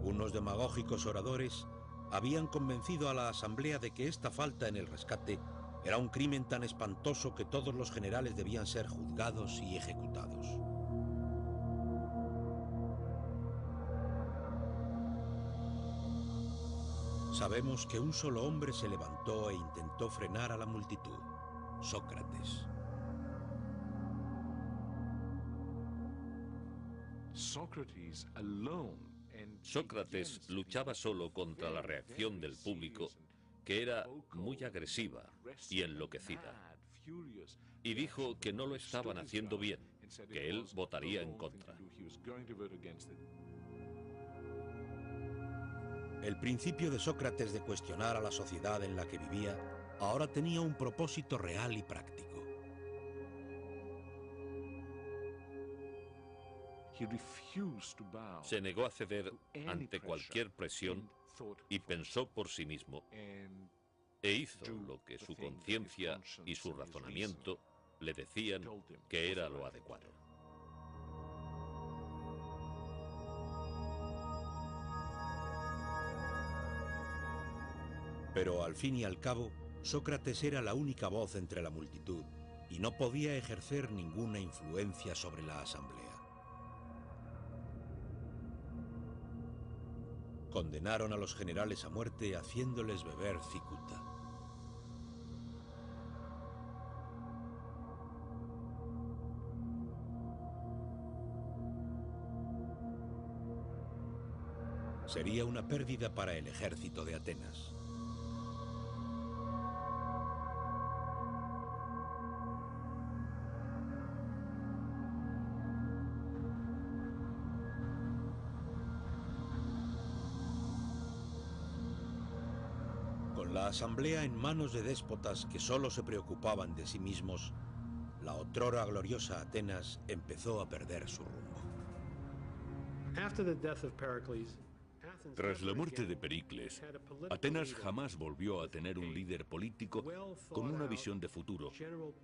Unos demagógicos oradores habían convencido a la asamblea de que esta falta en el rescate Era un crimen tan espantoso que todos los generales debían ser juzgados y ejecutados. Sabemos que un solo hombre se levantó e intentó frenar a la multitud: Sócrates. Sócrates luchaba solo contra la reacción del público, que era muy agresiva y enloquecida, y dijo que no lo estaban haciendo bien, que él votaría en contra. El principio de Sócrates de cuestionar a la sociedad en la que vivía ahora tenía un propósito real y práctico. Se negó a ceder ante cualquier presión y pensó por sí mismo, e hizo lo que su conciencia y su razonamiento le decían que era lo adecuado. Pero al fin y al cabo, Sócrates era la única voz entre la multitud y no podía ejercer ninguna influencia sobre la asamblea. Condenaron a los generales a muerte haciéndoles beber cicuta. Sería una pérdida para el ejército de Atenas. Con la asamblea en manos de déspotas que solo se preocupaban de sí mismos, la otrora gloriosa Atenas empezó a perder su rumbo. Tras la muerte de Pericles, Atenas jamás volvió a tener un líder político con una visión de futuro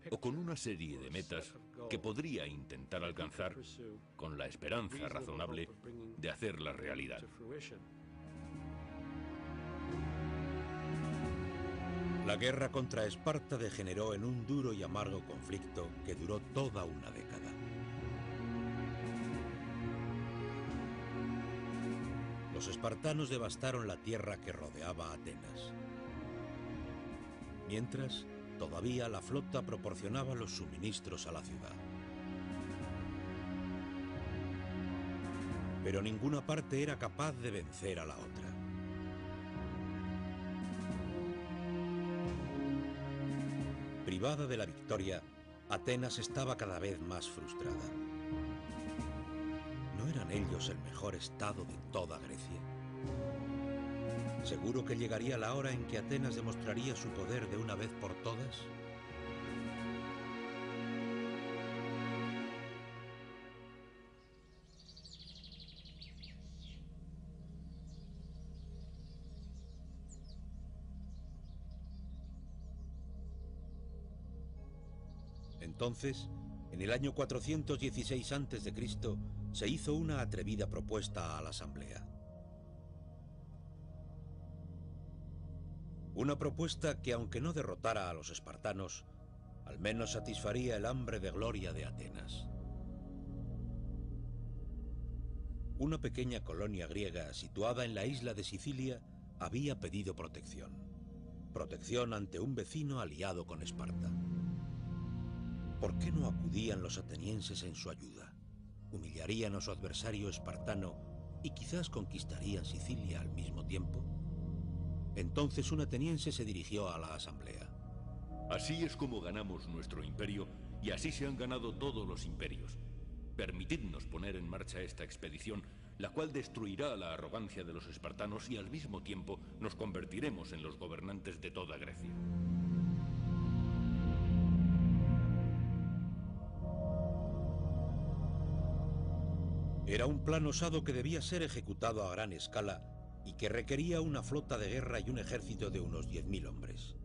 o con una serie de metas que podría intentar alcanzar con la esperanza razonable de hacerla realidad. La guerra contra Esparta degeneró en un duro y amargo conflicto que duró toda una década. Los espartanos devastaron la tierra que rodeaba a Atenas. Mientras, todavía la flota proporcionaba los suministros a la ciudad. Pero ninguna parte era capaz de vencer a la otra. Privada de la victoria, Atenas estaba cada vez más frustrada. ¿No eran ellos el mejor estado de toda Grecia? ¿Seguro que llegaría la hora en que Atenas demostraría su poder de una vez por todas? Entonces, en el año 416 a.C., se hizo una atrevida propuesta a la asamblea. Una propuesta que, aunque no derrotara a los espartanos, al menos satisfaría el hambre de gloria de Atenas. Una pequeña colonia griega situada en la isla de Sicilia había pedido protección. Protección ante un vecino aliado con Esparta. ¿Por qué no acudían los atenienses en su ayuda? ¿Humillarían a su adversario espartano y quizás conquistarían Sicilia al mismo tiempo? Entonces un ateniense se dirigió a la asamblea. Así es como ganamos nuestro imperio y así se han ganado todos los imperios. Permitidnos poner en marcha esta expedición, la cual destruirá la arrogancia de los espartanos y al mismo tiempo nos convertiremos en los gobernantes de toda Grecia. Era un plan osado que debía ser ejecutado a gran escala y que requería una flota de guerra y un ejército de unos 10.000 hombres.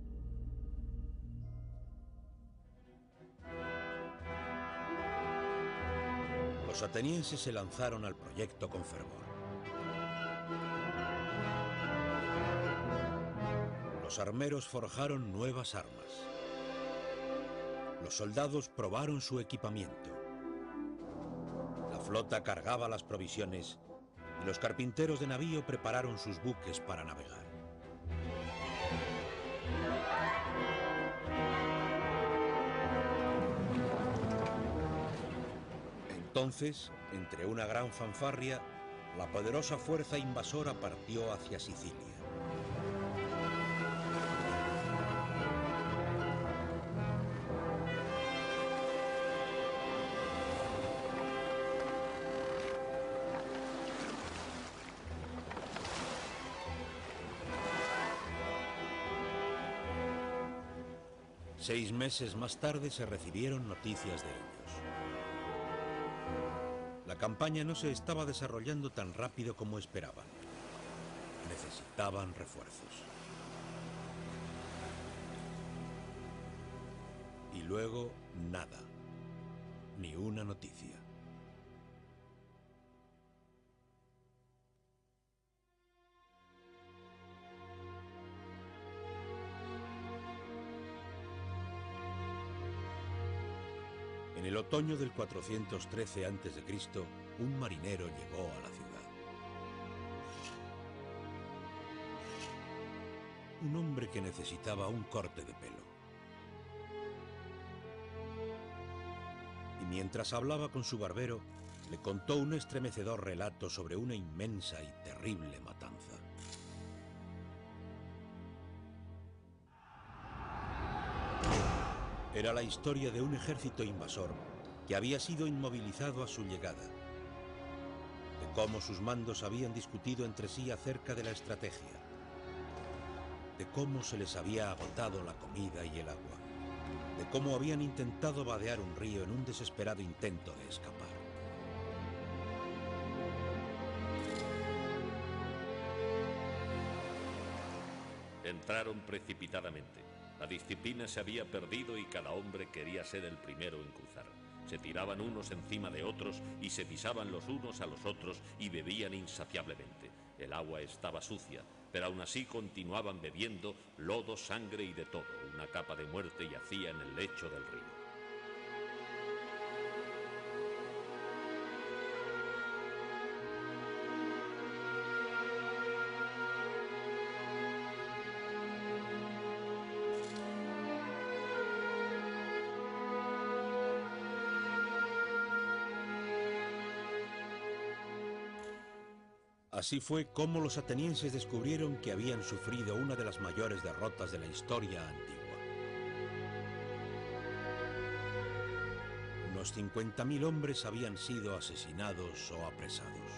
Los atenienses se lanzaron al proyecto con fervor. Los armeros forjaron nuevas armas. Los soldados probaron su equipamiento. La flota cargaba las provisiones y los carpinteros de navío prepararon sus buques para navegar. Entonces, entre una gran fanfarria, la poderosa fuerza invasora partió hacia Sicilia. Seis meses más tarde se recibieron noticias de ellos. La campaña no se estaba desarrollando tan rápido como esperaban. Necesitaban refuerzos. Y luego, nada. Ni una noticia. En el otoño del 413 a.C., un marinero llegó a la ciudad. Un hombre que necesitaba un corte de pelo. Y mientras hablaba con su barbero, le contó un estremecedor relato sobre una inmensa y terrible matanza. Era la historia de un ejército invasor que había sido inmovilizado a su llegada, de cómo sus mandos habían discutido entre sí acerca de la estrategia, de cómo se les había agotado la comida y el agua, de cómo habían intentado vadear un río en un desesperado intento de escapar. Entraron precipitadamente. La disciplina se había perdido y cada hombre quería ser el primero en cruzar. Se tiraban unos encima de otros y se pisaban los unos a los otros y bebían insaciablemente. El agua estaba sucia, pero aún así continuaban bebiendo lodo, sangre y de todo. Una capa de muerte yacía en el lecho del río. Así fue como los atenienses descubrieron que habían sufrido una de las mayores derrotas de la historia antigua. Unos 50.000 hombres habían sido asesinados o apresados.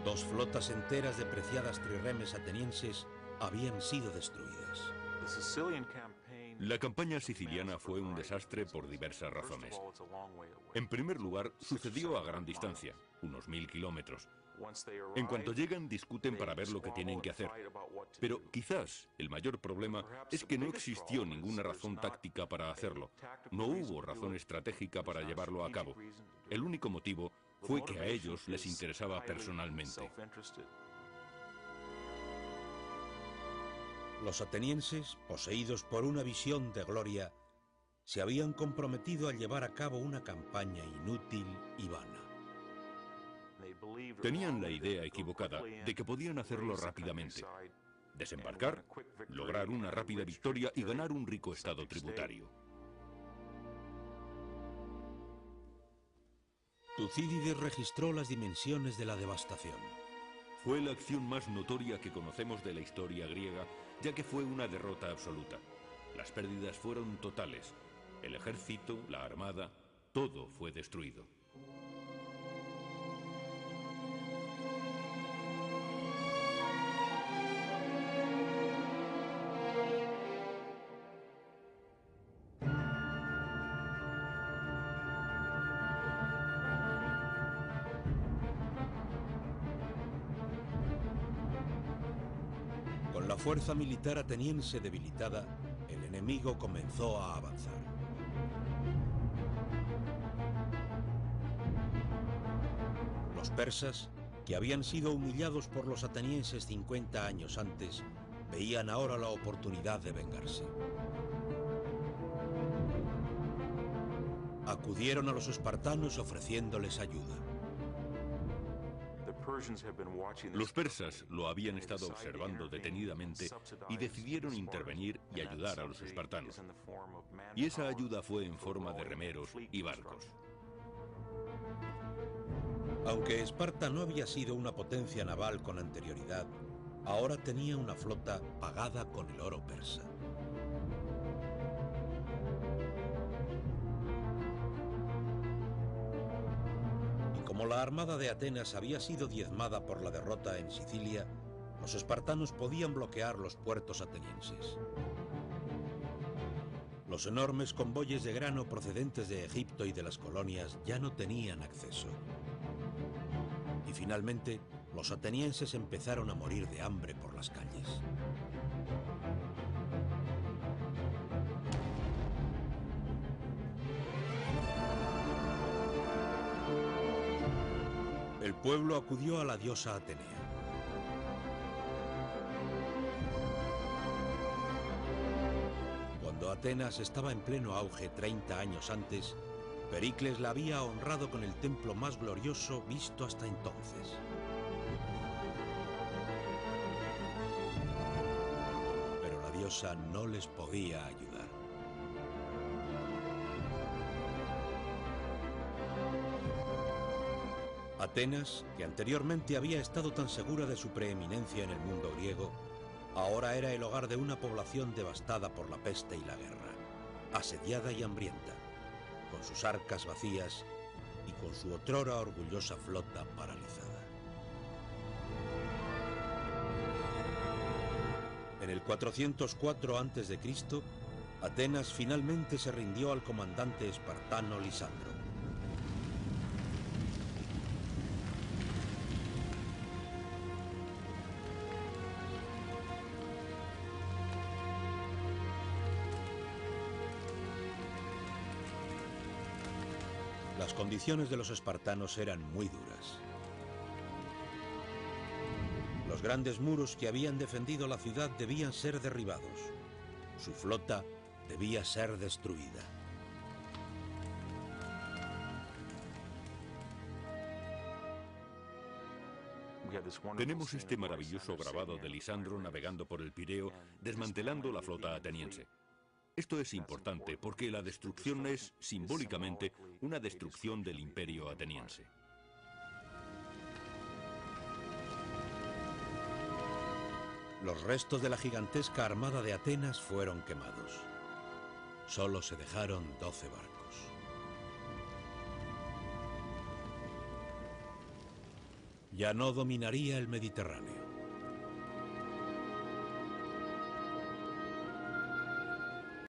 2 flotas enteras de preciadas trirremes atenienses habían sido destruidas. La campaña siciliana fue un desastre por diversas razones. En primer lugar, sucedió a gran distancia, unos 1000 kilómetros. En cuanto llegan, discuten para ver lo que tienen que hacer. Pero quizás el mayor problema es que no existió ninguna razón táctica para hacerlo. No hubo razón estratégica para llevarlo a cabo. El único motivo fue que a ellos les interesaba personalmente. Los atenienses, poseídos por una visión de gloria, se habían comprometido a llevar a cabo una campaña inútil y vana. Tenían la idea equivocada de que podían hacerlo rápidamente. Desembarcar, lograr una rápida victoria y ganar un rico estado tributario. Tucídides registró las dimensiones de la devastación. Fue la acción más notoria que conocemos de la historia griega, ya que fue una derrota absoluta. Las pérdidas fueron totales. El ejército, la armada, todo fue destruido. Con la fuerza militar ateniense debilitada, el enemigo comenzó a avanzar. Los persas, que habían sido humillados por los atenienses 50 años antes, veían ahora la oportunidad de vengarse. acudieron a los espartanos ofreciéndoles ayuda. Los persas lo habían estado observando detenidamente y decidieron intervenir y ayudar a los espartanos. Y esa ayuda fue en forma de remeros y barcos. Aunque Esparta no había sido una potencia naval con anterioridad, ahora tenía una flota pagada con el oro persa. Y como la armada de Atenas había sido diezmada por la derrota en Sicilia, los espartanos podían bloquear los puertos atenienses. Los enormes convoyes de grano procedentes de Egipto y de las colonias ya no tenían acceso. Y finalmente, los atenienses empezaron a morir de hambre por las calles. El pueblo acudió a la diosa Atenea. Cuando Atenas estaba en pleno auge 30 años antes, Pericles la había honrado con el templo más glorioso visto hasta entonces. Pero la diosa no les podía ayudar. Atenas, que anteriormente había estado tan segura de su preeminencia en el mundo griego, ahora era el hogar de una población devastada por la peste y la guerra, asediada y hambrienta, con sus arcas vacías y con su otrora orgullosa flota paralizada. En el 404 a.C., Atenas finalmente se rindió al comandante espartano Lisandro. Las condiciones de los espartanos eran muy duras. Los grandes muros que habían defendido la ciudad debían ser derribados. Su flota debía ser destruida. Tenemos este maravilloso grabado de Lisandro navegando por el Pireo, desmantelando la flota ateniense. Esto es importante porque la destrucción es, simbólicamente, una destrucción del imperio ateniense. Los restos de la gigantesca armada de Atenas fueron quemados. Solo se dejaron 12 barcos. Ya no dominaría el Mediterráneo.